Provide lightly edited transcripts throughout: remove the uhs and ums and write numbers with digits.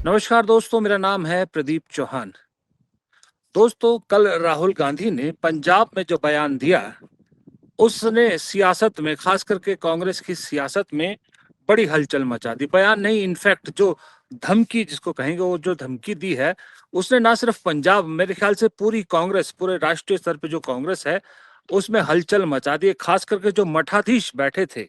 नमस्कार दोस्तों, मेरा नाम है प्रदीप चौहान। दोस्तों, कल राहुल गांधी ने पंजाब में जो बयान दिया, उसने सियासत में, खास करके कांग्रेस की सियासत में बड़ी हलचल मचा दी। बयान नहीं, इनफैक्ट जो धमकी जिसको कहेंगे, वो जो धमकी दी है, उसने ना सिर्फ पंजाब, मेरे ख्याल से पूरी कांग्रेस, पूरे राष्ट्रीय स्तर पे जो कांग्रेस है, उसमें हलचल मचा दी। खास करके जो मठाधीश बैठे थे,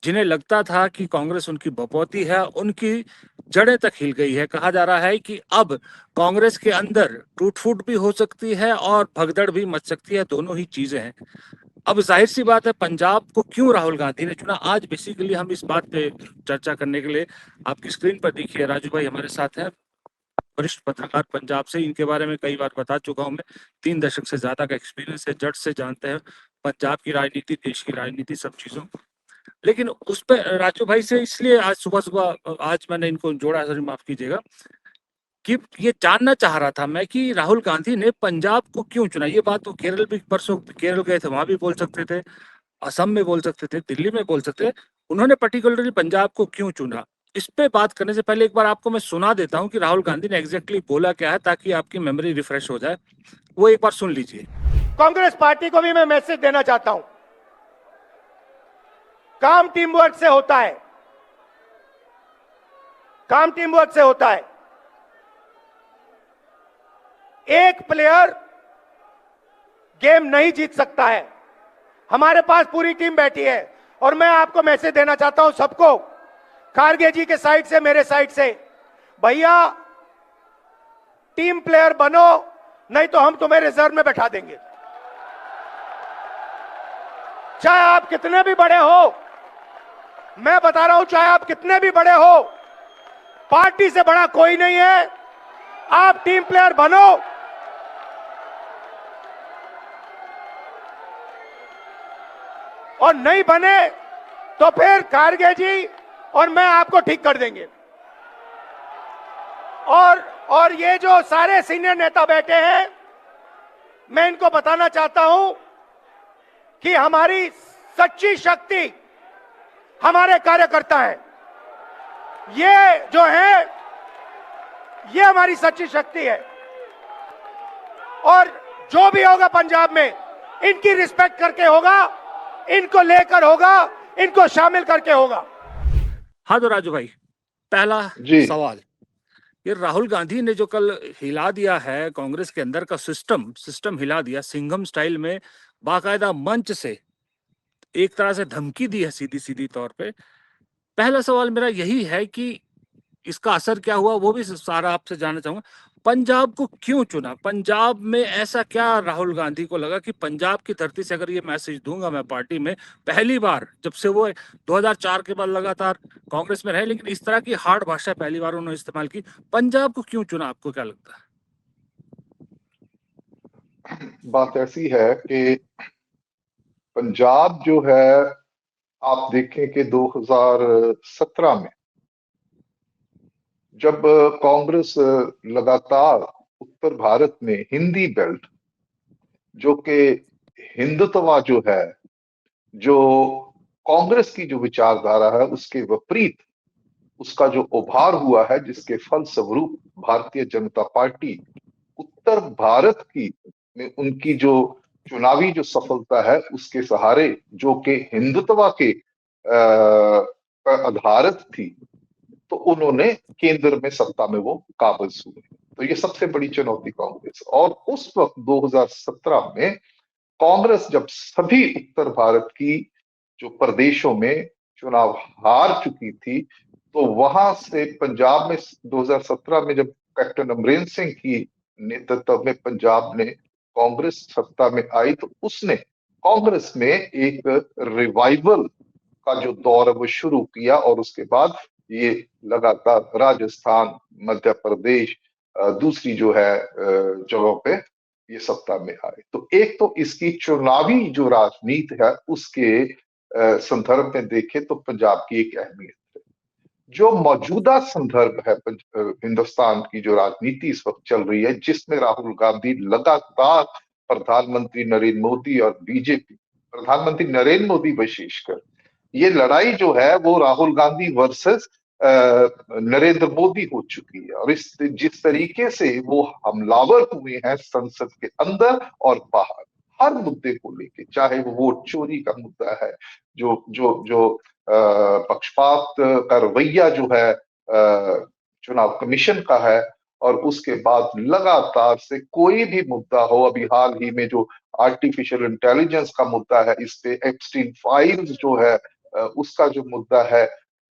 जिन्हें लगता था कि कांग्रेस उनकी बपौती है, उनकी जड़ें तक हिल गई है। कहा जा रहा है कि अब कांग्रेस के अंदर टूट फूट भी हो सकती है और भगदड़ भी मच सकती है, दोनों ही चीजें हैं। अब जाहिर सी बात है, पंजाब को क्यों राहुल गांधी ने चुना, आज बेसिकली हम इस बात पे चर्चा करने के लिए, आपकी स्क्रीन पर देखिए राजू भाई हमारे साथ हैं, वरिष्ठ पत्रकार पंजाब से। इनके बारे में कई बार बता चुका हूं मैं, 3 दशक से ज्यादा का एक्सपीरियंस है, जट से जानते हैं पंजाब की राजनीति, देश की राजनीति, सब चीजों। लेकिन उस पर राजू भाई से इसलिए आज सुबह सुबह आज मैंने इनको जोड़ा, सर माफ कीजिएगा, कि ये जानना चाह रहा था मैं कि राहुल गांधी ने पंजाब को क्यों चुना। ये बात तो केरल भी, परसों केरल गए थे, वहां भी बोल सकते थे, असम में बोल सकते थे, दिल्ली में बोल सकते थे, उन्होंने पर्टिकुलरली पंजाब को क्यों चुना। इस पे बात करने से पहले एक बार आपको मैं सुना देता हूं कि राहुल गांधी ने एग्जैक्टली बोला क्या है, ताकि आपकी मेमोरी रिफ्रेश हो जाए। वो एक बार सुन लीजिए। कांग्रेस पार्टी को भी मैं मैसेज देना चाहता हूं, काम टीम वर्क से होता है, काम टीम वर्क से होता है। एक प्लेयर गेम नहीं जीत सकता है। हमारे पास पूरी टीम बैठी है और मैं आपको मैसेज देना चाहता हूं सबको, खारगे जी के साइड से, मेरे साइड से, भैया टीम प्लेयर बनो, नहीं तो हम तुम्हें रिजर्व में बैठा देंगे। चाहे आप कितने भी बड़े हो, मैं बता रहा हूं, चाहे आप कितने भी बड़े हो, पार्टी से बड़ा कोई नहीं है। आप टीम प्लेयर बनो, और नहीं बने तो फिर खारगे जी और मैं आपको ठीक कर देंगे। और ये जो सारे सीनियर नेता बैठे हैं, मैं इनको बताना चाहता हूं कि हमारी सच्ची शक्ति हमारे कार्यकर्ता हैं। ये जो है, ये हमारी सच्ची शक्ति है, और जो भी होगा पंजाब में, इनकी रिस्पेक्ट करके होगा, इनको लेकर होगा, इनको शामिल करके होगा। हाँ तो राजू भाई, पहला सवाल, ये राहुल गांधी ने जो कल हिला दिया है कांग्रेस के अंदर का सिस्टम हिला दिया, सिंघम स्टाइल में, बाकायदा मंच से एक तरह से धमकी दी है सीधी सीधी तौर पे। पहला सवाल मेरा यही है कि इसका असर क्या हुआ, वो भी सारा आपसे जानना चाहूंगा। पंजाब को क्यों चुना, पंजाब में ऐसा क्या राहुल गांधी को लगा कि पंजाब की धरती से अगर ये मैसेज दूंगा मैं पार्टी में, पहली बार जब से वो 2004 के बाद लगातार कांग्रेस में रहे, लेकिन इस तरह की हार्ड भाषा पहली बार उन्होंने इस्तेमाल की, पंजाब को क्यों चुना, आपको क्या लगता है? बात ऐसी है कि पंजाब जो है, आप देखें कि 2017 में जब कांग्रेस लगातार उत्तर भारत में हिंदी बेल्ट, जो कि हिंदुत्व जो है, जो कांग्रेस की जो विचारधारा है उसके विपरीत उसका जो उभार हुआ है, जिसके फलस्वरूप भारतीय जनता पार्टी उत्तर भारत की में उनकी जो चुनावी जो सफलता है उसके सहारे, जो कि हिंदुत्व के आधारित थी, तो उन्होंने केंद्र में सत्ता में वो काबिज हुए। तो ये सबसे बड़ी चुनौती कांग्रेस। और उस वक्त 2017 में कांग्रेस जब सभी उत्तर भारत की जो प्रदेशों में चुनाव हार चुकी थी, तो वहां से पंजाब में 2017 में जब कैप्टन अमरिंदर सिंह की नेतृत्व में पंजाब ने कांग्रेस सत्ता में आई, तो उसने कांग्रेस में एक रिवाइवल का जो दौर है वो शुरू किया, और उसके बाद ये लगातार राजस्थान, मध्य प्रदेश, दूसरी जो है जगहों पे ये सत्ता में आए। तो एक तो इसकी चुनावी जो राजनीति है उसके संदर्भ में देखें तो पंजाब की एक अहमियत है। जो मौजूदा संदर्भ है हिंदुस्तान की जो राजनीति इस वक्त चल रही है, जिसमें राहुल गांधी लगातार प्रधानमंत्री नरेंद्र मोदी और बीजेपी, प्रधानमंत्री नरेंद्र मोदी विशेषकर, ये लड़ाई जो है वो राहुल गांधी वर्सेस नरेंद्र मोदी हो चुकी है। और इस जिस तरीके से वो हमलावर हुए हैं संसद के अंदर और बाहर हर मुद्दे को लेके, चाहे वो वोट चोरी का मुद्दा है, जो जो जो पक्षपात का रवैया जो है चुनाव कमीशन का है, और उसके बाद लगातार से कोई भी मुद्दा हो, अभी हाल ही में जो आर्टिफिशियल इंटेलिजेंस का मुद्दा है, इस पे एप्स्टीन फाइल्स जो है उसका जो मुद्दा है,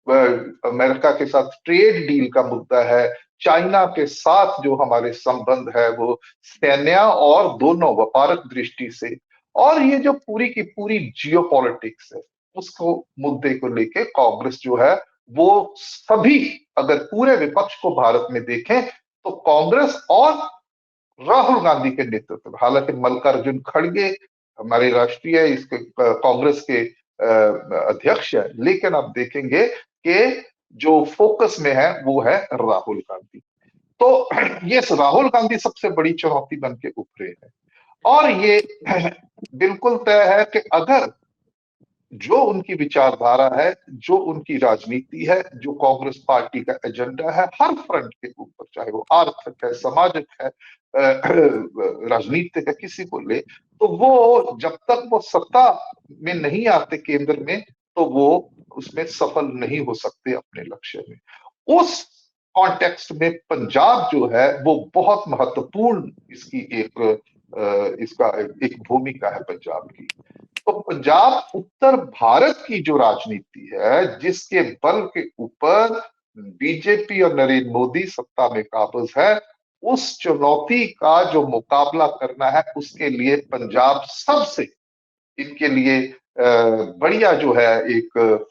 अमेरिका के साथ ट्रेड डील का मुद्दा है, चाइना के साथ जो हमारे संबंध है वो सैन्य और दोनों व्यापारिक दृष्टि से, और ये जो पूरी की पूरी जियोपॉलिटिक्स है, उसको मुद्दे को लेके कांग्रेस जो है वो सभी, अगर पूरे विपक्ष को भारत में देखें तो कांग्रेस और राहुल गांधी के नेतृत्व में, हालांकि मल्लिकार्जुन खड़गे हमारे राष्ट्रीय इसके कांग्रेस के अध्यक्ष है, लेकिन आप देखेंगे कि जो फोकस में है वो है राहुल गांधी। तो ये राहुल गांधी सबसे बड़ी चुनौती बन के उभरे हैं। और ये बिल्कुल तय है कि अगर जो उनकी विचारधारा है, जो उनकी राजनीति है, जो कांग्रेस पार्टी का एजेंडा है हर फ्रंट के ऊपर, चाहे वो आर्थिक है, सामाजिक है, राजनीतिक है, किसी को ले, तो वो जब तक वो सत्ता में नहीं आते केंद्र में, तो वो उसमें सफल नहीं हो सकते अपने लक्ष्य में। उस कॉन्टेक्स्ट में पंजाब जो है वो बहुत महत्वपूर्ण इसकी इसका एक भूमिका है पंजाब की। तो पंजाब उत्तर भारत की जो राजनीति है, जिसके बल के ऊपर बीजेपी और नरेंद्र मोदी सत्ता में काबिज है, उस चुनौती का जो मुकाबला करना है, उसके लिए पंजाब सबसे इनके लिए बढ़िया जो है एक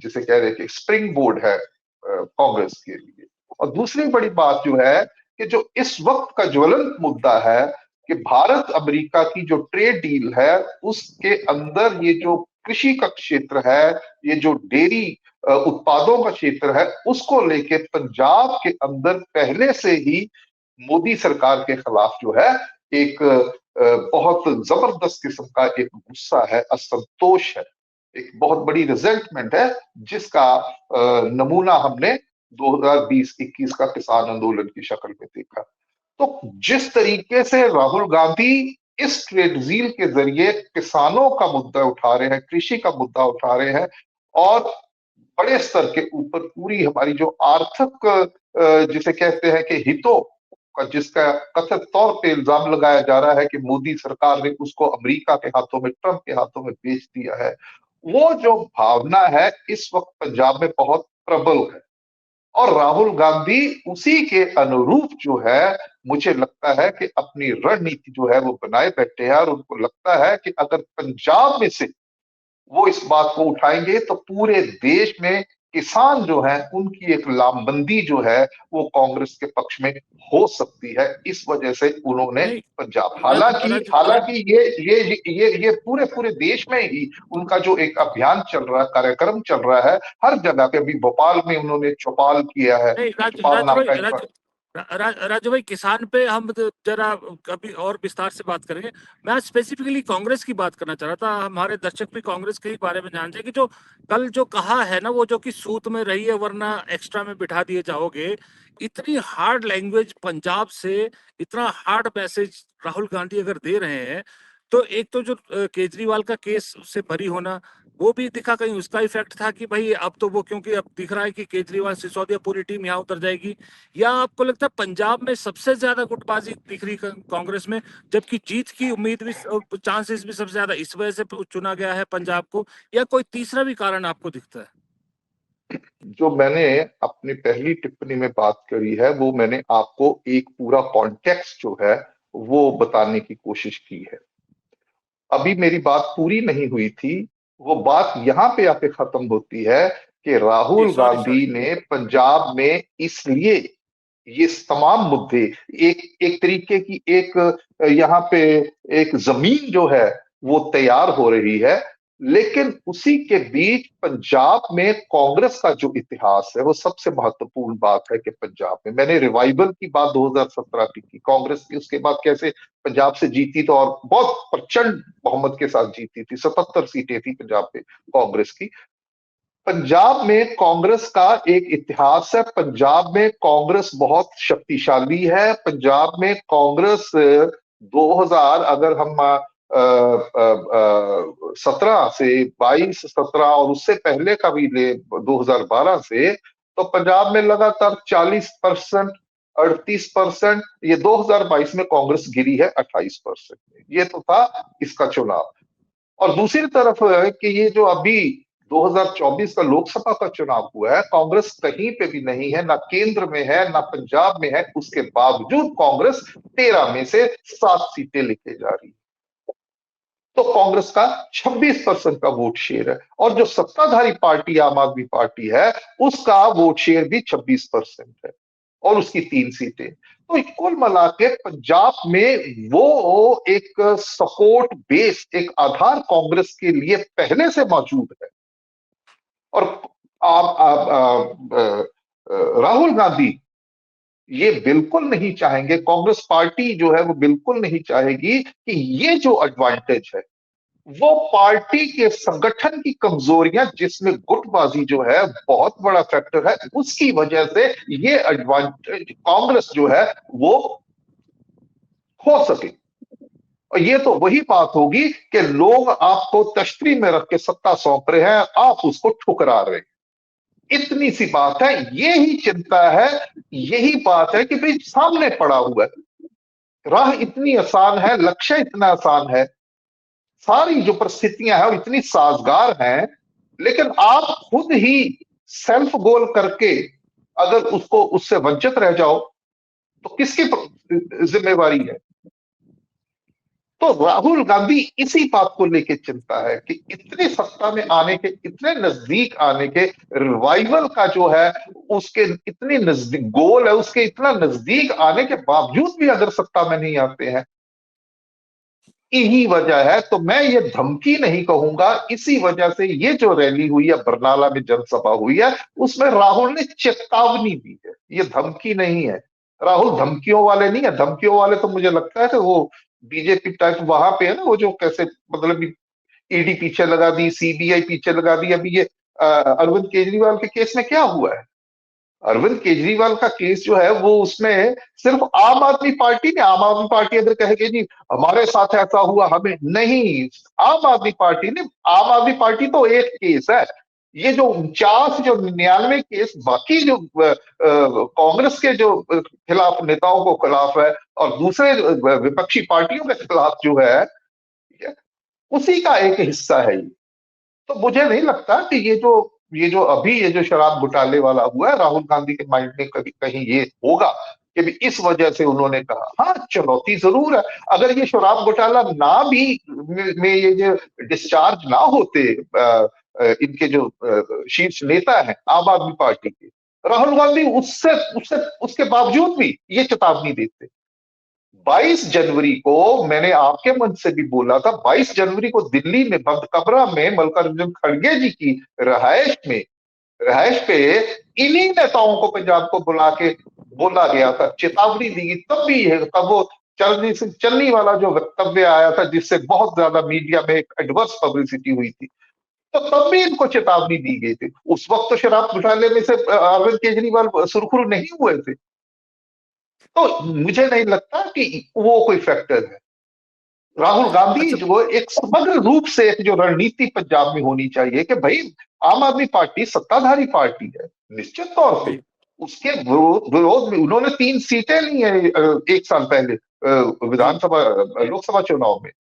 जिसे कह रहे हैं कि स्प्रिंग बोर्ड है कांग्रेस के लिए। और दूसरी बड़ी बात जो है कि जो इस वक्त का ज्वलंत मुद्दा है कि भारत अमेरिका की जो ट्रेड डील है, उसके अंदर ये जो कृषि का क्षेत्र है, ये जो डेयरी उत्पादों का क्षेत्र है, उसको लेके पंजाब के अंदर पहले से ही मोदी सरकार के खिलाफ जो है एक बहुत जबरदस्त किस्म का एक गुस्सा है, असंतोष है, एक बहुत बड़ी रिजल्टमेंट है, जिसका नमूना हमने 2020-21 का किसान आंदोलन की शक्ल में देखा। तो जिस तरीके से राहुल गांधी इस ट्रेड डील के जरिए किसानों का मुद्दा उठा रहे हैं, कृषि का मुद्दा उठा रहे हैं, और बड़े स्तर के ऊपर पूरी हमारी जो आर्थिक जिसे कहते हैं कि हितों का, जिसका कथित तौर पे इल्जाम लगाया जा रहा है कि मोदी सरकार ने उसको अमेरिका के हाथों में, ट्रंप के हाथों में बेच दिया है, वो जो भावना है इस वक्त पंजाब में बहुत प्रबल है। और राहुल गांधी उसी के अनुरूप जो है, मुझे लगता है कि अपनी रणनीति जो है वो बनाए बैठे हैं, और उनको लगता है कि अगर पंजाब में से वो इस बात को उठाएंगे तो पूरे देश में किसान जो है उनकी एक लामबंदी जो है वो कांग्रेस के पक्ष में हो सकती है। इस वजह से उन्होंने पंजाब, हालांकि ये पूरे पूरे देश में ही उनका जो एक अभियान चल रहा है, कार्यक्रम चल रहा है, हर जगह पे, अभी भोपाल में उन्होंने चौपाल किया है, चौपाल नाम का राजू भाई, किसान पे हम जरा कभी और विस्तार से बात करेंगे। मैं स्पेसिफिकली कांग्रेस की बात करना चाह रहा था। हमारे दर्शक भी कांग्रेस के बारे में जानते हैं कि जो कल जो कहा है ना, वो जो कि सूत में रही है वरना एक्स्ट्रा में बिठा दिए जाओगे, इतनी हार्ड लैंग्वेज पंजाब से, इतना हार्ड मैसेज राहुल गांधी अगर दे रहे हैं, तो एक तो जो केजरीवाल का केस से बरी होना, वो भी दिखा, कहीं उसका इफेक्ट था कि भाई अब तो वो, क्योंकि अब दिख रहा है कि केजरीवाल, सिसोदिया, पूरी टीम यहाँ उतर जाएगी। या आपको लगता है पंजाब में सबसे ज्यादा गुटबाजी दिख रही कांग्रेस में, जबकि जीत की उम्मीद भी, चांसेस भी सबसे ज्यादा इस वजह से चुना गया है पंजाब को, या कोई तीसरा भी कारण आपको दिखता है? जो मैंने अपनी पहली टिप्पणी में बात करी है, वो मैंने आपको एक पूरा कॉन्टेक्स्ट जो है वो बताने की कोशिश की है। अभी मेरी बात पूरी नहीं हुई थी, वो बात यहाँ पे आके खत्म होती है कि राहुल गांधी ने पंजाब में इसलिए ये तमाम मुद्दे, एक तरीके की एक यहाँ पे एक जमीन जो है वो तैयार हो रही है, लेकिन उसी के बीच पंजाब में कांग्रेस का जो इतिहास है वो सबसे महत्वपूर्ण बात है कि पंजाब में, मैंने रिवाइवल की बात 2017 की कांग्रेस की, उसके बाद कैसे पंजाब से जीती, तो और बहुत प्रचंड बहुमत के साथ जीती थी, 77 सीटें थी पंजाब में कांग्रेस की। पंजाब में कांग्रेस का एक इतिहास है। पंजाब में कांग्रेस बहुत शक्तिशाली है। पंजाब में कांग्रेस 2000, अगर हम 17 से 22, 17 और उससे पहले का भी ले 2012 से, तो पंजाब में लगातार 40%, 38%, ये 2022 में कांग्रेस गिरी है 28% में। ये तो था इसका चुनाव। और दूसरी तरफ है कि ये जो अभी 2024 का लोकसभा का चुनाव हुआ है, कांग्रेस कहीं पे भी नहीं है, ना केंद्र में है ना पंजाब में है। उसके बावजूद कांग्रेस 13 में से 7 सीटें लेके जा रही है। तो कांग्रेस का 26% का वोट शेयर है, और जो सत्ताधारी पार्टी आम आदमी पार्टी है उसका वोट शेयर भी 26% है, और उसकी 3 सीटें। तो कुल मिला के पंजाब में वो एक सपोर्ट बेस, एक आधार कांग्रेस के लिए पहले से मौजूद है। और राहुल गांधी ये बिल्कुल नहीं चाहेंगे, कांग्रेस पार्टी जो है वो बिल्कुल नहीं चाहेगी कि ये जो एडवांटेज है वो पार्टी के संगठन की कमजोरियां, जिसमें गुटबाजी जो है बहुत बड़ा फैक्टर है, उसकी वजह से ये एडवांटेज कांग्रेस जो है वो हो सके। और ये तो वही बात होगी कि लोग आपको तश्तरी में रख के सत्ता सौंप रहे हैं, आप उसको ठुकरा रहे हैं। इतनी सी बात है, ये ही चिंता है, यही बात है कि भाई सामने पड़ा हुआ है, राह इतनी आसान है, लक्ष्य इतना आसान है, सारी जो परिस्थितियां हैं वो इतनी साजगार हैं, लेकिन आप खुद ही सेल्फ गोल करके अगर उसको उससे वंचित रह जाओ तो किसकी जिम्मेवारी है? तो राहुल गांधी इसी बात को लेकर चिंता है कि इतने सत्ता में आने के, इतने नजदीक आने के, रिवाइवल का जो है उसके इतने नजदीक गोल है, उसके इतना नजदीक आने के बावजूद भी अगर सत्ता में नहीं आते हैं, यही वजह है। तो मैं ये धमकी नहीं कहूंगा, इसी वजह से ये जो रैली हुई है, बरनाला में जनसभा हुई है, उसमें राहुल ने चेतावनी दी है, ये धमकी नहीं है। राहुल धमकियों वाले नहीं है। धमकियों वाले तो मुझे लगता है कि वो बीजेपी टाइप वहां पे है ना, वो जो कैसे मतलब ईडी पीछे लगा दी, सीबीआई पीछे लगा दी। अभी ये अरविंद केजरीवाल के केस में क्या हुआ है? अरविंद केजरीवाल का केस जो है वो उसमें सिर्फ आम आदमी पार्टी ने, आम आदमी पार्टी अगर कहे जी हमारे साथ ऐसा हुआ, हमें नहीं, आम आदमी पार्टी ने, आम आदमी पार्टी तो एक केस है। ये जो 49 जो 99 केस बाकी जो कांग्रेस के जो खिलाफ नेताओं को खिलाफ है और दूसरे विपक्षी पार्टियों के खिलाफ जो है, उसी का एक हिस्सा है ये। तो मुझे नहीं लगता कि ये जो अभी ये जो शराब घोटाले वाला हुआ है, राहुल गांधी के माइंड में कभी कहीं ये होगा कि भी इस वजह से उन्होंने कहा। हाँ, चुनौती जरूर है। अगर ये शराब घोटाला ना भी में ये जो डिस्चार्ज ना होते इनके जो शीर्ष नेता हैं आम आदमी पार्टी के, राहुल गांधी उससे उससे उसके बावजूद भी ये चेतावनी देते। 22 जनवरी को मैंने आपके मंच से भी बोला था, 22 जनवरी को दिल्ली में बंद कमरा में मल्लिकार्जुन खड़गे जी की रहायश पे इन्हीं नेताओं को पंजाब को बुला के बोला गया था, चेतावनी दी। तब भी है, तब वो चलनी वाला जो वक्तव्य आया था जिससे बहुत ज्यादा मीडिया में एक एडवर्स पब्लिसिटी हुई थी, तो तब भी इनको चेतावनी दी गई थी। उस वक्त तो शराब घोटाले में से अरविंद केजरीवाल सुरखुरु नहीं हुए थे। तो मुझे नहीं लगता कि वो कोई फैक्टर है। राहुल गांधी जो एक समग्र रूप से एक जो रणनीति पंजाब में होनी चाहिए कि भाई आम आदमी पार्टी सत्ताधारी पार्टी है, निश्चित तौर पे उसके विरोध में उन्होंने 3 सीटें ली है एक साल पहले विधानसभा लोकसभा चुनाव में।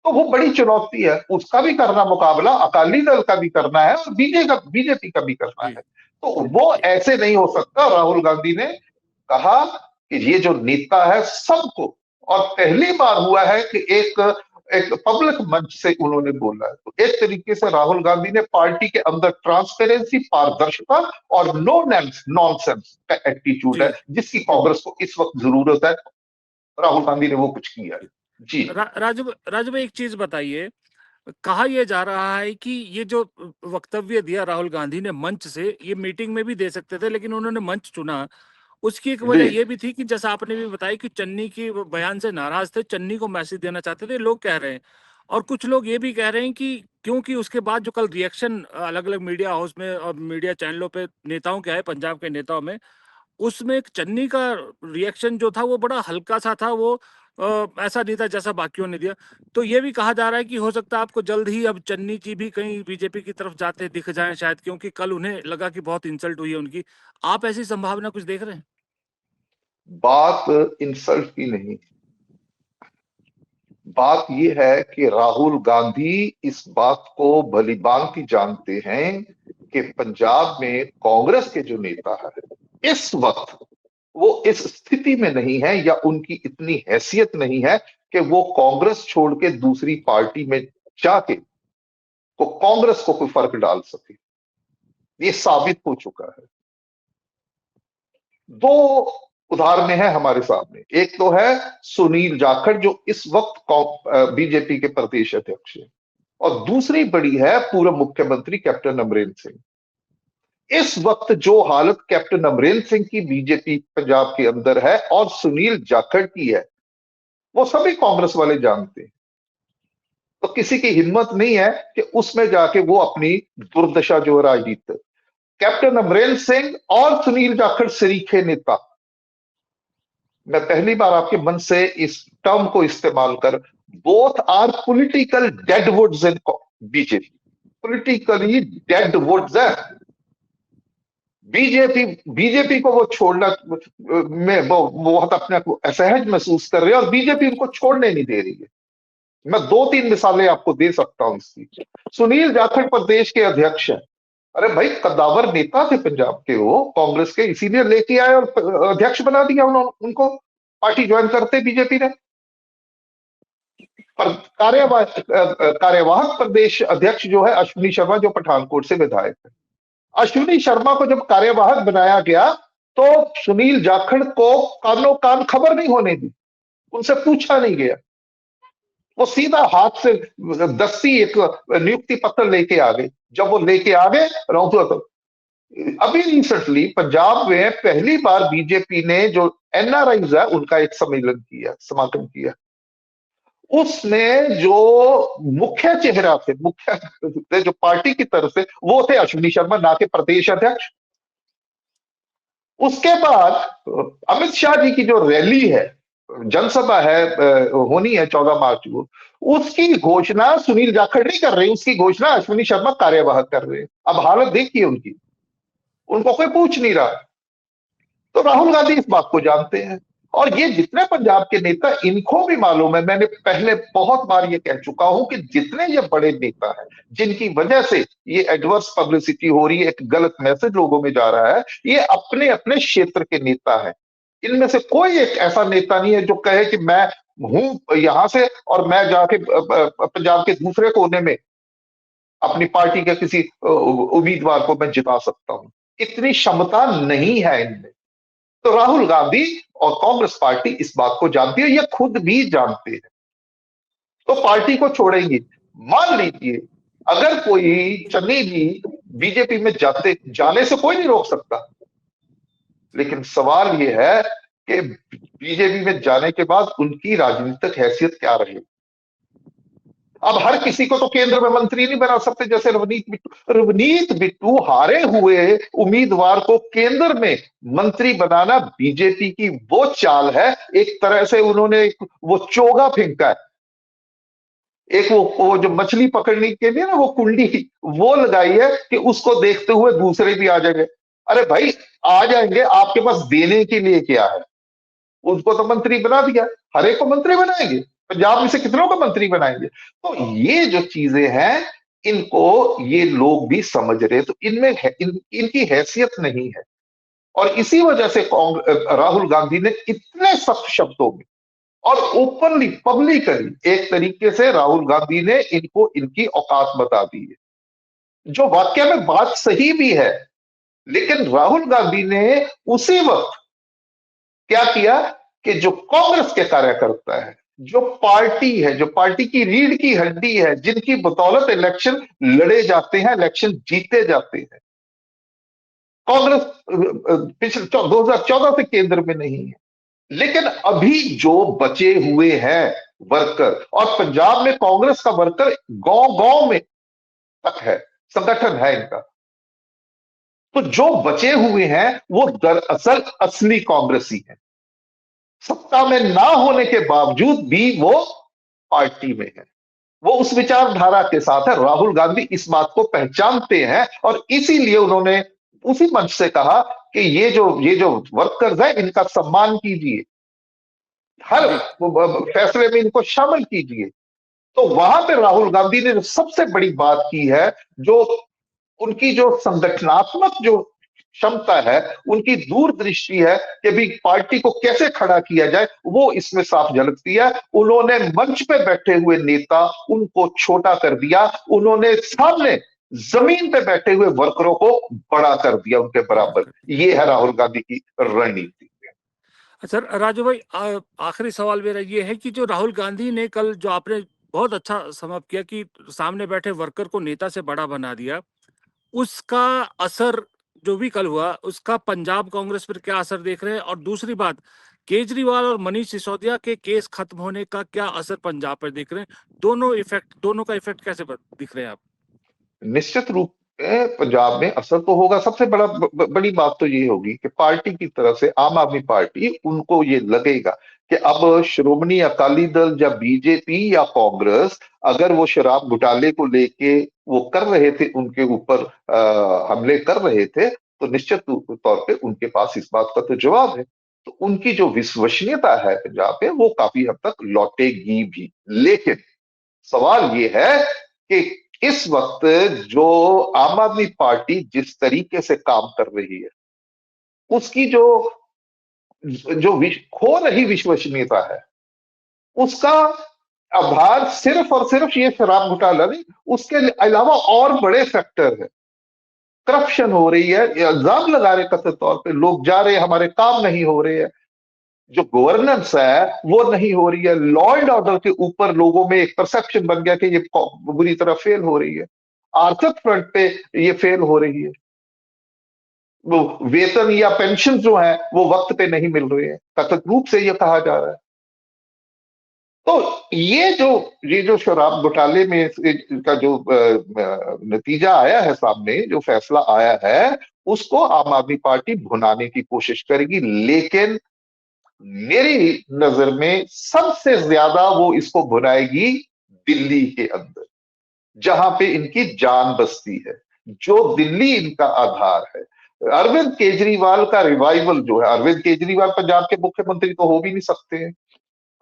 तो वो बड़ी चुनौती है, उसका भी करना मुकाबला, अकाली दल का भी करना है और बीजेपी का भी करना है। तो वो ऐसे नहीं हो सकता। राहुल गांधी ने कहा कि ये जो नेता है सबको, और पहली बार हुआ है कि एक पब्लिक मंच से उन्होंने बोला है। तो एक तरीके से राहुल गांधी ने पार्टी के अंदर ट्रांसपेरेंसी, पारदर्शिता और नो नॉनसेंस का एटीट्यूड है, जिसकी कांग्रेस को इस वक्त जरूरत है। राहुल गांधी ने वो कुछ किया है। जी राजू भाई, एक चीज बताइए, कहा यह जा रहा है कि ये जो वक्तव्य दिया राहुल गांधी ने मंच से, ये मीटिंग में भी दे सकते थे लेकिन उन्होंने मंच चुना। उसकी एक वजह यह भी थी कि जैसा आपने भी बताया कि चन्नी की बयान से नाराज थे, चन्नी को मैसेज देना चाहते थे, लोग कह रहे हैं। और कुछ लोग ये भी कह रहे हैं कि क्योंकि उसके बाद जो कल रिएक्शन अलग अलग मीडिया हाउस में और मीडिया चैनलों पे नेताओं के आए, पंजाब के नेताओं में, उसमें एक चन्नी का रिएक्शन जो था वो बड़ा हल्का सा था, वो ऐसा नहीं था जैसा बाकियों ने दिया। तो ये भी कहा जा रहा है कि हो सकता है आपको जल्द ही अब चन्नी जी भी कहीं बीजेपी की तरफ जाते दिख जाएं शायद, क्योंकि कल उन्हें लगा कि बहुत इंसल्ट हुई है उनकी। आप ऐसी संभावना कुछ देख रहे हैं? बात इंसल्ट की नहीं, बात यह है कि राहुल गांधी इस बात को भलीभांति जानते हैं कि पंजाब में कांग्रेस के जो नेता है इस वक्त वो इस स्थिति में नहीं है, या उनकी इतनी हैसियत नहीं है कि वो कांग्रेस छोड़ के दूसरी पार्टी में जाके को कांग्रेस को कोई फर्क डाल सके। ये साबित हो चुका है। दो उदाहरण है हमारे सामने। एक तो है सुनील जाखड़ जो इस वक्त बीजेपी के प्रदेश अध्यक्ष है, और दूसरी बड़ी है पूर्व मुख्यमंत्री कैप्टन अमरिंदर सिंह। इस वक्त जो हालत कैप्टन अमरिंदर सिंह की बीजेपी पंजाब के अंदर है और सुनील जाखड़ की है, वो सभी कांग्रेस वाले जानते हैं। तो किसी की हिम्मत नहीं है कि उसमें जाके वो अपनी दुर्दशा जो राजनीति। कैप्टन अमरिंदर सिंह और सुनील जाखड़ शरीके नेता। मैं पहली बार आपके मन से इस टर्म को इस्तेमाल कर, both are political deadwoods in BJP, politically deadwoods है। बीजेपी को वो छोड़ना में वो बहुत अपने को असहज महसूस कर रहे हैं, और बीजेपी उनको छोड़ने नहीं दे रही है। मैं 2-3 मिसालें आपको दे सकता हूं इसकी। सुनील जाखड़ प्रदेश के अध्यक्ष हैं। अरे भाई, कद्दावर नेता थे पंजाब के वो कांग्रेस के, इसीलिए लेके आए और अध्यक्ष बना दिया उन्होंने उनको। पार्टी ज्वाइन करते बीजेपी ने। पर कार्यवाहक प्रदेश अध्यक्ष जो है अश्विनी शर्मा, जो पठानकोट से विधायक है, अश्विनी शर्मा को जब कार्यवाहक बनाया गया तो सुनील जाखड़ को कानों कान खबर नहीं होने दी, उनसे पूछा नहीं गया। वो सीधा हाथ से दस्ती एक नियुक्ति पत्र लेके आ गए। जब वो लेके आ गए तो अभी रिसेंटली पंजाब में पहली बार बीजेपी ने जो एनआरआईज है उनका एक सम्मेलन किया, समागम किया। उसमें जो मुख्य चेहरा थे, मुख्य जो पार्टी की तरफ से, वो थे अश्विनी शर्मा, ना के प्रदेश अध्यक्ष। उसके बाद अमित शाह जी की जो रैली है, जनसभा है, होनी है 14 मार्च को, उसकी घोषणा सुनील जाखड़ नहीं कर रहे, उसकी घोषणा अश्विनी शर्मा कार्यवाहक कर रहे हैं। अब हालत देखिए उनकी, उनको कोई पूछ नहीं रहा। तो राहुल गांधी इस बात को जानते हैं, और ये जितने पंजाब के नेता, इनको भी मालूम है। मैंने पहले बहुत बार ये कह चुका हूं कि जितने ये बड़े नेता हैं जिनकी वजह से ये एडवर्स पब्लिसिटी हो रही है, एक गलत मैसेज लोगों में जा रहा है, ये अपने अपने क्षेत्र के नेता हैं। इनमें से कोई एक ऐसा नेता नहीं है जो कहे कि मैं हूं यहां से और मैं जाके पंजाब के दूसरे कोने में अपनी पार्टी के किसी उम्मीदवार को मैं जिता सकता हूं। इतनी क्षमता नहीं है इनमें। तो राहुल गांधी और कांग्रेस पार्टी इस बात को जानती है, ये खुद भी जानते हैं, तो पार्टी को छोड़ेंगे। मान लीजिए अगर कोई चन्नी जी बीजेपी में जाने से कोई नहीं रोक सकता, लेकिन सवाल यह है कि बीजेपी में जाने के बाद उनकी राजनीतिक हैसियत क्या रहेगी। अब हर किसी को तो केंद्र में मंत्री नहीं बना सकते, जैसे रवनीत बिट्टू हारे हुए उम्मीदवार को केंद्र में मंत्री बनाना बीजेपी की वो चाल है। एक तरह से उन्होंने वो चोगा फेंका है, एक वो जो मछली पकड़ने के लिए ना वो कुंडी वो लगाई है कि उसको देखते हुए दूसरे भी आ जाएंगे। अरे भाई, आ जाएंगे, आपके पास देने के लिए क्या है? उसको तो मंत्री बना दिया, हर एक को मंत्री बनाएंगे, पंजाब में से कितनों को मंत्री बनाएंगे। तो ये जो चीजें हैं इनको ये लोग भी समझ रहे, तो इनमें इनकी हैसियत नहीं है। और इसी वजह से राहुल गांधी ने इतने सख्त शब्दों में और ओपनली पब्लिकली एक तरीके से राहुल गांधी ने इनको इनकी औकात बता दी है, जो वाकई में बात सही भी है। लेकिन राहुल गांधी ने उसी वक्त क्या किया कि जो कांग्रेस के कार्यकर्ता है, जो पार्टी है, जो पार्टी की रीढ़ की हड्डी है, जिनकी बदौलत इलेक्शन लड़े जाते हैं, इलेक्शन जीते जाते हैं, कांग्रेस पिछले 2014 से केंद्र में नहीं है, लेकिन अभी जो बचे हुए हैं वर्कर, और पंजाब में कांग्रेस का वर्कर गांव गांव में तक है, संगठन है इनका। तो जो बचे हुए हैं वो दरअसल असली कांग्रेसी हैं, सत्ता में ना होने के बावजूद भी वो पार्टी में है, वो उस विचारधारा के साथ है। राहुल गांधी इस बात को पहचानते हैं और इसीलिए उन्होंने उसी मंच से कहा कि ये जो वर्कर्स है इनका सम्मान कीजिए, हर फैसले में इनको शामिल कीजिए। तो वहां पे राहुल गांधी ने जो सबसे बड़ी बात की है, जो उनकी जो संगठनात्मक जो क्षमता है, उनकी दूरदृष्टि है कि भी पार्टी को कैसे खड़ा किया जाए, वो इसमें साफ झलकती है। उन्होंने मंच पे बैठे हुए नेता उनको छोटा कर दिया, उन्होंने सामने जमीन पे बैठे हुए वर्करों को बड़ा कर दिया उनके बराबर। ये है राहुल गांधी की रणनीति। अच्छा राजू भाई, आखिरी सवाल मेरा ये है कि जो राहुल गांधी ने कल, जो आपने बहुत अच्छा समाप्त किया कि सामने बैठे वर्कर को नेता से बड़ा बना दिया, उसका असर जो भी कल हुआ उसका पंजाब कांग्रेस पर क्या असर देख रहे हैं? और दूसरी बात, केजरीवाल और मनीष सिसोदिया के केस खत्म होने का क्या असर पंजाब पर देख रहे हैं? दोनों का इफेक्ट कैसे दिख रहे हैं आप? निश्चित रूप से पंजाब में असर तो होगा। सबसे बड़ी बात तो ये होगी कि पार्टी की तरफ से, आम आदमी पार्टी, उनको ये लगेगा कि अब श्रोमणी अकाली दल या बीजेपी या कांग्रेस अगर वो शराब घोटाले को लेके वो कर रहे थे, उनके ऊपर हमले कर रहे थे, तो निश्चित तौर पे उनके पास इस बात का तो जवाब है। तो उनकी जो विश्वसनीयता है पंजाब में, वो काफी हद तक लौटेगी भी। लेकिन सवाल ये है कि इस वक्त जो आम आदमी पार्टी जिस तरीके से काम कर रही है, उसकी जो जो खो रही विश्वसनीयता है, उसका आधार सिर्फ और सिर्फ ये शराब घोटाला नहीं, उसके अलावा और बड़े फैक्टर है। करप्शन हो रही है, इल्जाम लगा रहे कथित तौर पे, लोग जा रहे हैं, हमारे काम नहीं हो रहे हैं, जो गवर्नेंस है वो नहीं हो रही है, लॉ एंड ऑर्डर के ऊपर लोगों में एक परसेप्शन बन गया कि ये बुरी तरह फेल हो रही है, आर्थिक फ्रंट पे ये फेल हो रही है, वो वेतन या पेंशन जो है वो वक्त पे नहीं मिल रहे हैं, कथित रूप से ये कहा जा रहा है। तो ये जो शराब घोटाले में का जो नतीजा आया है सामने, जो फैसला आया है, उसको आम आदमी पार्टी भुनाने की कोशिश करेगी। लेकिन मेरी नजर में सबसे ज्यादा वो इसको भुनाएगी दिल्ली के अंदर, जहां पे इनकी जान बसती है, जो दिल्ली इनका आधार है। अरविंद केजरीवाल का रिवाइवल जो है, अरविंद केजरीवाल पंजाब के मुख्यमंत्री तो हो भी नहीं सकते हैं,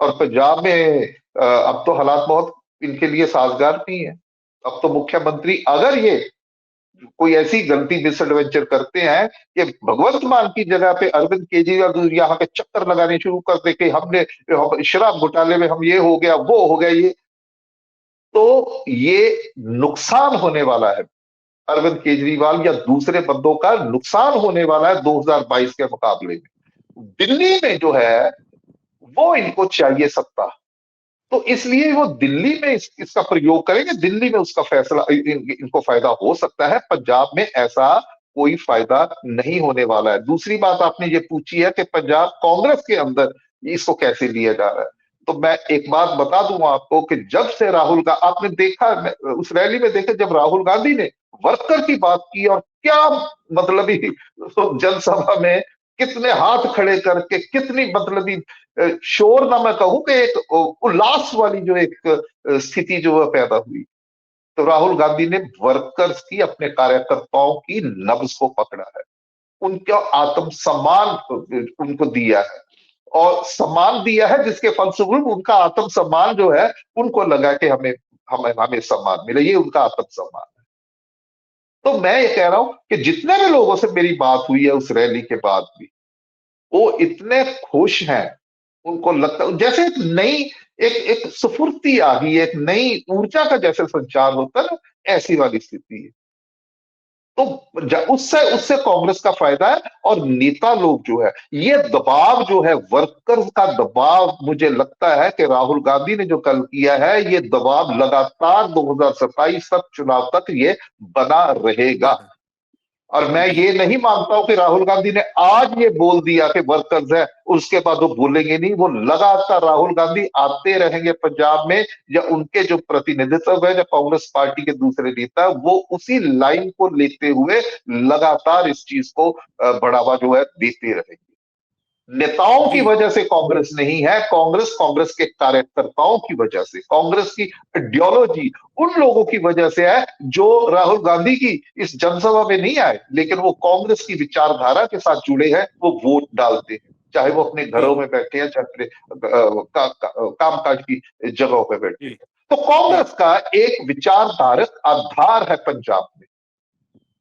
और पंजाब में अब तो हालात बहुत इनके लिए साजगार नहीं है। अब तो मुख्यमंत्री अगर ये कोई ऐसी गलती मिसएडवेंचर करते हैं कि भगवंत मान की जगह पे अरविंद केजरीवाल यहाँ पे चक्कर लगाने शुरू कर दे कि हमने शराब घोटाले में हम ये हो गया वो हो गया, ये तो ये नुकसान होने वाला है अरविंद केजरीवाल या दूसरे बंदों का, नुकसान होने वाला है 2022 के मुकाबले में। दिल्ली में जो है वो इनको चाहिए सत्ता, तो इसलिए वो दिल्ली में इसका प्रयोग करेंगे, दिल्ली में उसका फैसला इनको फायदा हो सकता है। पंजाब में ऐसा कोई फायदा नहीं होने वाला है। दूसरी बात आपने ये पूछी है कि पंजाब कांग्रेस के अंदर इसको कैसे लिया जा रहा है, तो मैं एक बात बता दूं आपको कि जब से आपने देखा, उस रैली में देखा जब राहुल गांधी ने वर्कर की बात की, और क्या मतलब ही जनसभा में कितने हाथ खड़े करके, कितनी मतलबी शोर, ना मैं कहूं कि एक उल्लास वाली जो एक स्थिति जो है पैदा हुई। तो राहुल गांधी ने वर्कर्स की, अपने कार्यकर्ताओं की नब्ज को पकड़ा है, उनका आत्मसम्मान उनको दिया है, और सम्मान दिया है जिसके फलस्वरूप उनका आत्मसम्मान जो है, उनको लगा कि हमें हमें हमें सम्मान मिले, ये उनका आत्मसम्मान है। तो मैं ये कह रहा हूं कि जितने भी लोगों से मेरी बात हुई है उस रैली के बाद भी, वो इतने खुश हैं, उनको लगता जैसे एक नई एक स्फूर्ति आ गई है, एक नई ऊर्जा का जैसे संचार होता है ना, ऐसी वाली स्थिति है। तो उससे उससे कांग्रेस का फायदा है। और नेता लोग जो है, ये दबाव जो है, वर्कर्स का दबाव, मुझे लगता है कि राहुल गांधी ने जो कल किया है, ये दबाव लगातार 2027 तक, चुनाव तक ये बना रहेगा। और मैं ये नहीं मानता हूं कि राहुल गांधी ने आज ये बोल दिया कि वर्कर्स है, उसके बाद वो भूलेंगे नहीं। वो लगातार राहुल गांधी आते रहेंगे पंजाब में, या उनके जो प्रतिनिधित्व है, जो कांग्रेस पार्टी के दूसरे नेता, वो उसी लाइन को लेते हुए लगातार इस चीज को बढ़ावा जो है देते रहेंगे। नेताओं की जी वजह से कांग्रेस नहीं है, कांग्रेस कांग्रेस के कार्यकर्ताओं की वजह से, कांग्रेस की आइडियोलॉजी उन लोगों की वजह से है जो राहुल गांधी की इस जनसभा में नहीं आए, लेकिन वो कांग्रेस की विचारधारा के साथ जुड़े हैं, वो वोट डालते हैं, चाहे वो अपने घरों में बैठे हैं, चाहे अपने कामकाज की जगहों पर बैठे जी हैं। तो जी कांग्रेस का एक विचारधारक आधार है पंजाब में।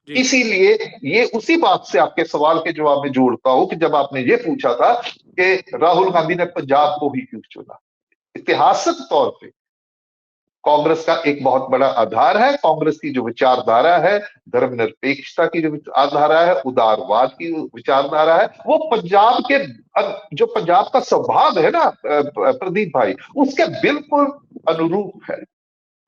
जी इसीलिए ये उसी बात से आपके सवाल के जवाब में जोड़ता हूं कि जब आपने ये पूछा था कि राहुल गांधी ने पंजाब को ही क्यों चुना, ऐतिहासिक तौर पे कांग्रेस का एक बहुत बड़ा आधार है, कांग्रेस की जो विचारधारा है, धर्मनिरपेक्षता की जो विचारधारा है, उदारवाद की विचारधारा है, वो पंजाब के जो पंजाब का स्वभाव है ना प्रदीप भाई, उसके बिल्कुल अनुरूप है।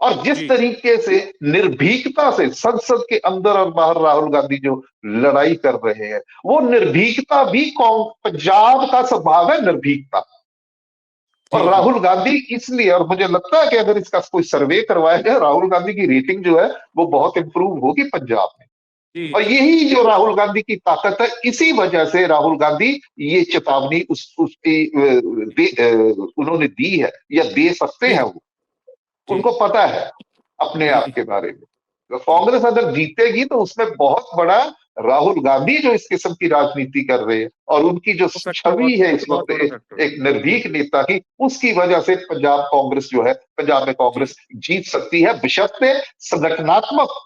और जिस जी तरीके से निर्भीकता से संसद के अंदर और बाहर राहुल गांधी जो लड़ाई कर रहे हैं, वो निर्भीकता भी पंजाब का स्वभाव है, निर्भीकता। और जी जी राहुल गांधी इसलिए, और मुझे लगता है कि अगर इसका कोई सर्वे करवाया जाए, राहुल गांधी की रेटिंग जो है वो बहुत इंप्रूव होगी पंजाब में। जी और जी यही जो राहुल गांधी की ताकत है, इसी वजह से राहुल गांधी ये चेतावनी उन्होंने दी है, या दे सकते हैं। जी वो जी उनको पता है अपने आप जी के बारे में। तो जी कांग्रेस अगर जीतेगी तो उसमें बहुत बड़ा राहुल गांधी जो इस किस्म की राजनीति कर रहे हैं, और उनकी जो वो फैक्टर छवि है इस बहुत वक्त बड़ा फैक्टर। एक निर्भीक नेता की, उसकी वजह से पंजाब कांग्रेस जो है, पंजाब में जी कांग्रेस जीत सकती है, बशर्ते संगठनात्मक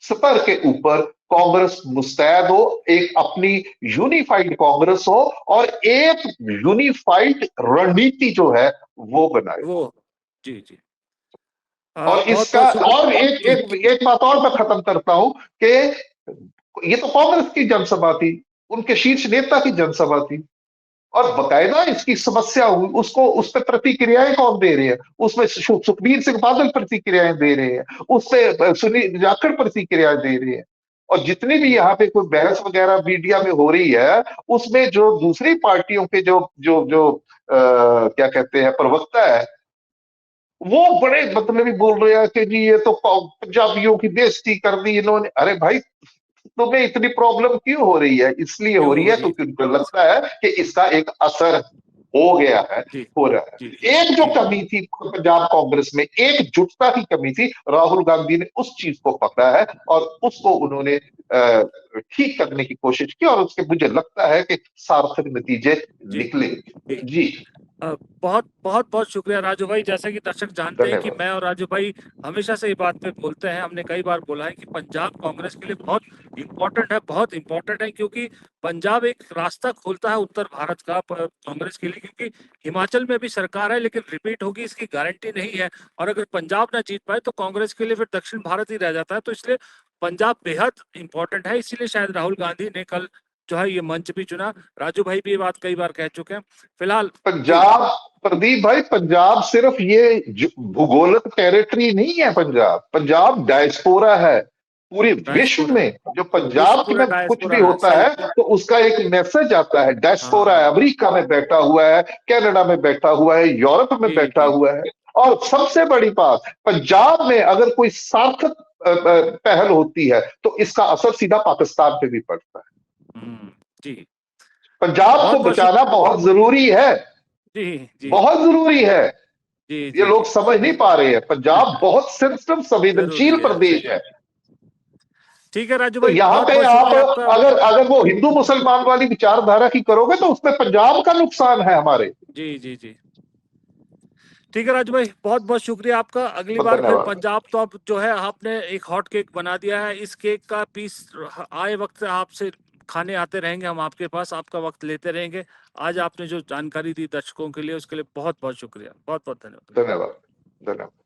स्तर के ऊपर कांग्रेस मुस्तैद हो, एक अपनी यूनिफाइड कांग्रेस हो, और एक यूनिफाइड रणनीति जो है वो बनाए। वो जी जी और बहुत इसका, बहुत और शुक्रिया एक बात और मैं खत्म करता हूं कि ये तो कांग्रेस की जनसभा थी, उनके शीर्ष नेता की जनसभा थी, और बकायदा इसकी समस्या हुई, उसको उस पर प्रतिक्रियाएं कौन दे रहे हैं? उसमें सुखबीर सिंह बादल प्रतिक्रियाएं दे रहे हैं, उससे सुनील जाखड़ प्रतिक्रियाएं दे रहे हैं। और जितनी भी जी यहाँ पे कोई बहस वगैरह मीडिया में हो रही है, उसमें जो दूसरी पार्टियों के जो जो जो क्या कहते हैं प्रवक्ता है, वो बड़े मतलब ही बोल रहे हैं कि जी ये तो पंजाबियों की बेइज्जती कर दी इन्होंने। अरे भाई, तुम्हें इतनी प्रॉब्लम क्यों हो रही है? इसलिए हो क्यों रही हो है रही है क्योंकि उनको लगता है कि इसका एक असर हो गया है, जी हो रहा जी है। एक जो जी कमी थी पंजाब कांग्रेस में, एकजुटता की कमी थी, राहुल गांधी ने उस चीज को पकड़ा है और उसको उन्होंने ठीक करने की कोशिश की, और उसके मुझे लगता है कि सार्थक नतीजे जी निकलेंगे। जी जी, बहुत बहुत बहुत शुक्रिया राजू भाई। जैसा कि दर्शक जानते हैं कि धन्यवाद। मैं और राजू भाई हमेशा से ये बात पे बोलते हैं, हमने कई बार बोला है कि पंजाब कांग्रेस के लिए बहुत इम्पोर्टेंट है, बहुत इम्पोर्टेंट है, क्योंकि पंजाब एक रास्ता खोलता है उत्तर भारत का कांग्रेस के लिए, क्योंकि हिमाचल में भी सरकार है लेकिन रिपीट होगी इसकी गारंटी नहीं है, और अगर पंजाब ना जीत पाए तो कांग्रेस के लिए फिर दक्षिण भारत ही रह जाता है। तो इसलिए पंजाब बेहद इंपॉर्टेंट है, इसीलिए शायद राहुल गांधी ने कल जो है ये मंच भी चुना। राजू भाई भी ये बात कई बार कह चुके हैं। फिलहाल जी पंजाब, प्रदीप भाई, पंजाब सिर्फ ये भूगोलिक टेरिटरी नहीं है। पंजाब, पंजाब डायस्पोरा है पूरे विश्व डायस्पोरा, में। जो विश्व पंजाब पूरा में कुछ भी डायस्पोरा है, होता सही। है तो उसका एक मैसेज आता है। डायस्पोरा है, हाँ अमेरिका में बैठा हुआ है, कनाडा में बैठा हुआ है, यूरोप में जी बैठा जी हुआ है। और सबसे बड़ी बात, पंजाब में अगर कोई सार्थक पहल होती है तो इसका असर सीधा पाकिस्तान पे भी पड़ता है। जी पंजाब को बहुत बहुत बचाना बहुत जरूरी है, जी जी बहुत जरूरी है। जी ये जी लोग जी समझ नहीं पा रहे हैं, पंजाब बहुत सेंसिटिव जरूरी संवेदनशील है, सही। प्रदेश है। ठीक है राजू तो भाई, यहां बहुत पे बहुत आप, शुक्रिया आपका। अगर अगर वो हिंदू मुसलमान वाली विचारधारा की करोगे तो उसमें पंजाब का नुकसान है हमारे। जी जी जी ठीक है राजू भाई, बहुत बहुत शुक्रिया आपका। अगली बार फिर धन्यवाद। पंजाब तो अब जो है आपने एक हॉट केक बना दिया है, इस केक का पीस आए वक्त आपसे खाने आते रहेंगे हम आपके पास, आपका वक्त लेते रहेंगे। आज आपने जो जानकारी दी दर्शकों के लिए उसके लिए बहुत बहुत शुक्रिया, बहुत बहुत धन्यवाद। धन्यवाद। धन्यवाद।